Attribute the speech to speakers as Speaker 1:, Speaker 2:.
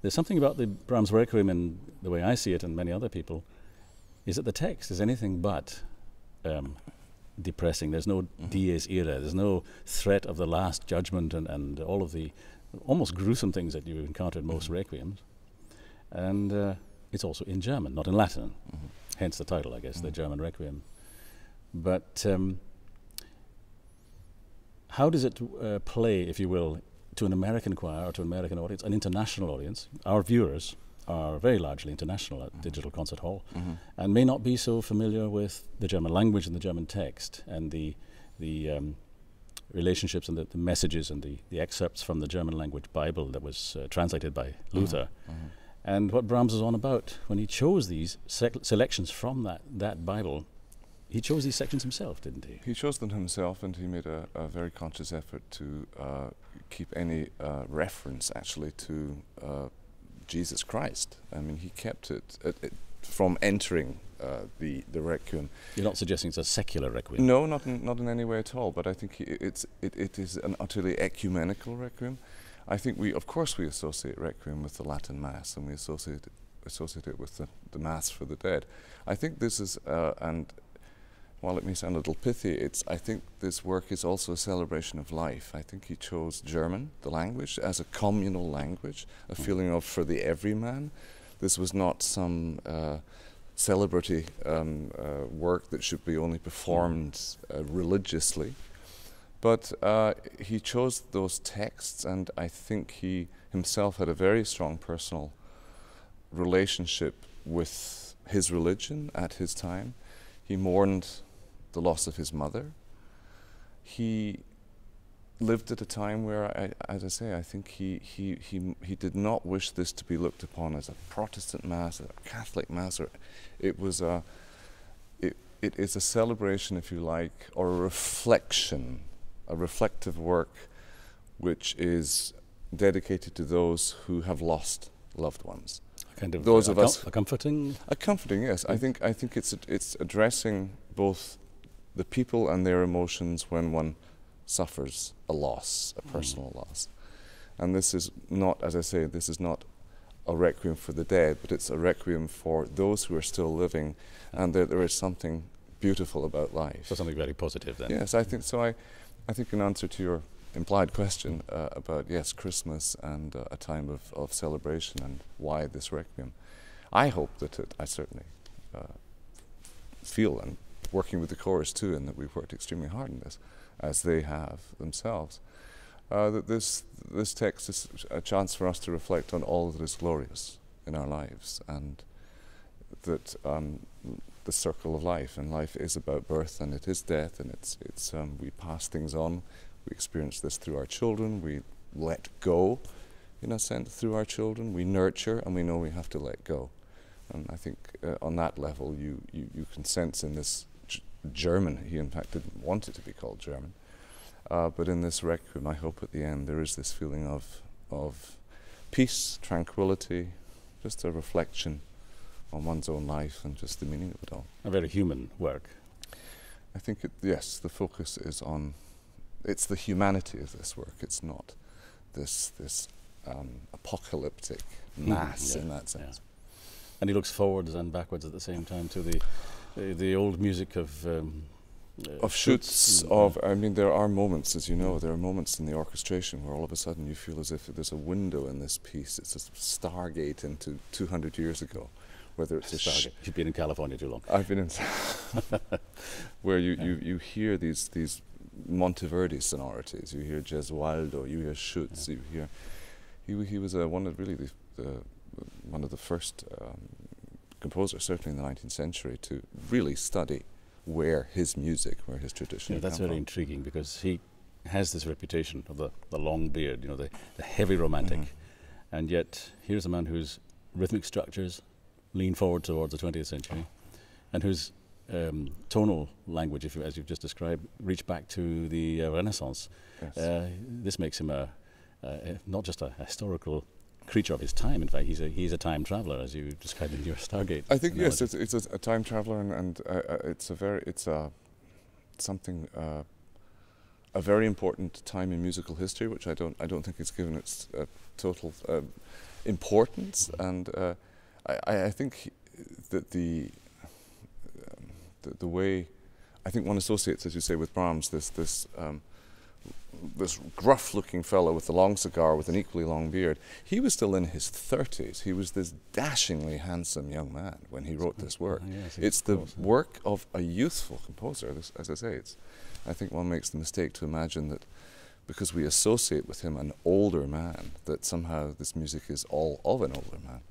Speaker 1: there's something about the Brahms Requiem, and the way I see it and many other people, is that the text is anything but depressing. There's no dies irae, there's no threat of the last judgment and all of the almost gruesome things that you encounter in most requiems. And it's also in German, not in Latin. Hence the title, I guess, the German Requiem. But how does it play, if you will, to an American choir or to an American audience, an international audience? Our viewers are very largely international at Digital Concert Hall, and may not be so familiar with the German language and the German text and the relationships and the messages and the excerpts from the German language Bible that was translated by Luther. And what Brahms was on about when he chose these selections from that Bible. He chose these sections himself, didn't he?
Speaker 2: He chose them himself, and he made a very conscious effort to keep any reference actually to Jesus Christ. I mean, he kept it from entering the Requiem.
Speaker 1: You're not suggesting it's a secular Requiem?
Speaker 2: No, not in any way at all. But I think it is an utterly ecumenical Requiem. I think of course we associate Requiem with the Latin Mass, and we associate it with the Mass for the Dead. I think this is and while it may sound a little pithy, I think this work is also a celebration of life. I think he chose German, the language, as a communal language, a feeling of for the everyman. This was not some celebratory work that should be only performed religiously. But he chose those texts, and I think he himself had a very strong personal relationship with his religion at his time. He mourned the loss of his mother. He lived at a time where, as I say, I think he did not wish this to be looked upon as a Protestant Mass, a Catholic Mass. It is a celebration, if you like, or a reflection, a reflective work, which is dedicated to those who have lost loved ones.
Speaker 1: Kind of
Speaker 2: those of us,
Speaker 1: a comforting.
Speaker 2: A comforting, yes. I think it's addressing both the people and their emotions when one suffers a loss, a personal loss. And this is not, as I say, this is not a requiem for the dead, but it's a requiem for those who are still living, and there is something beautiful about life.
Speaker 1: So something very positive then.
Speaker 2: Yes, I think so. I think in answer to your implied question about, yes, Christmas and a time of celebration and why this requiem, I hope that I certainly feel, and working with the chorus too, and that we've worked extremely hard on this, as they have themselves, that this text is a chance for us to reflect on all that is glorious in our lives, and that the circle of life, and life is about birth and it is death, and it's we pass things on. We experience this through our children. We let go, in a sense, through our children. We nurture, and we know we have to let go. And I think on that level, you can sense in this German. He in fact didn't want it to be called German, but in this requiem, I hope at the end there is this feeling of peace, tranquility, just a reflection on one's own life and just the meaning of it all.
Speaker 1: A very human work.
Speaker 2: I think yes, the focus is on. It's the humanity of this work. It's not this apocalyptic mass in that sense.
Speaker 1: Yeah. And he looks forwards and backwards at the same time to the old music of
Speaker 2: Schütz. I mean, there are moments, as you know, there are moments in the orchestration where all of a sudden you feel as if there's a window in this piece. It's a stargate into 200 years ago. Whether it's a stargate.
Speaker 1: You've been in California too long.
Speaker 2: I've been in where you hear these Monteverdi sonorities. You hear Gesualdo. You hear Schütz. You hear he was one of really one of the first composers, certainly in the 19th century, to really study where his music, where his tradition.
Speaker 1: Yeah, that's very intriguing, because he has this reputation of the long beard, the heavy romantic, and yet here's a man whose rhythmic structures lean forward towards the 20th century, and whose tonal language, as you've just described, reach back to the Renaissance. Yes. This makes him not just a historical creature of his time. In fact, he's a time traveler, as you described in your Stargate.
Speaker 2: I think analogy. Yes, it's a time traveler, and it's something a very important time in musical history, which I don't think is given its total importance, and I think that the way I think one associates, as you say, with Brahms, this gruff-looking fellow with the long cigar with an equally long beard. He was still in his 30s. He was this dashingly handsome young man when he wrote this work.
Speaker 1: Yes,
Speaker 2: it's the work of a youthful composer. As I say, I think one makes the mistake to imagine that because we associate with him an older man, that somehow this music is all of an older man.